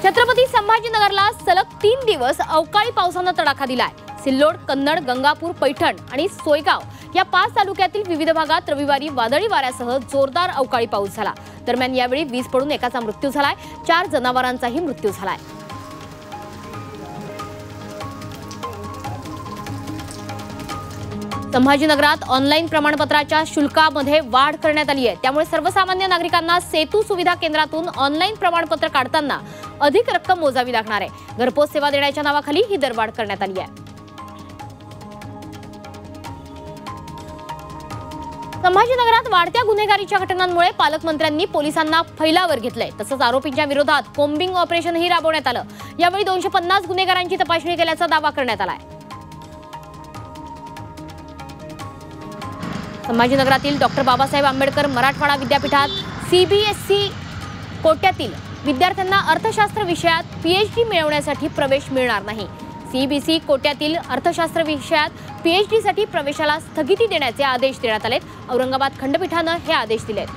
छत्रपती संभाजीनगरला सलग 3 दिवस अवकाळी पावसाने तडाखा दिलाय। सिल्लोड, कन्नड, गंगापूर, पैठण आणि सोयगाव या 5 तालुक्यातील विविध भागात रविवारी वादळी वाऱ्यासह जोरदार अवकाळी पाऊस झाला। दरम्यान यावेळी वीज पडून एकाचा मृत्यू झालाय, 4 जनावरांचाही मृत्यू झालाय। संभाजीनगरात ऑनलाईन प्रमाणपत्राच्या शुल्कामध्ये वाढ करण्यात आली आहे। त्यामुळे सर्वसामान्य नागरिकांना सेतू सुविधा केंद्रातून ऑनलाईन प्रमाणपत्र काढताना अधिक रक्कम मोजावी लागणार आहे। घरपोच सेवा देण्याच्या नावाखाली ही दरवाढ करण्यात आली आहे। संभाजीनगरात वाढत्या गुन्हेगारीच्या घटनांमुळे पालकमंत्र्यांनी पोलिसांना फैलावर घेतलंय। तसंच आरोपींच्या विरोधात कोम्बिंग ऑपरेशनही राबवण्यात आलं। यावेळी 250 गुन्हेगारांची तपासणी केल्याचा दावा करण्यात आलाय। संभाजीनगरातील डॉक्टर बाबासाहेब आंबेडकर मराठवाडा विद्यापीठात सीबीएसई कोट्यातील विद्यार्थ्यांना अर्थशास्त्र विषयात पीएचडी मिळवण्यासाठी प्रवेश मिळणार नाही। सीबीएसई कोट्यातील अर्थशास्त्र विषयात पीएचडी साठी प्रवेशाला स्थगिती देण्याचे आदेश देण्यात आलेत। औरंगाबाद खंडपीठाने हे आदेश दिलेत।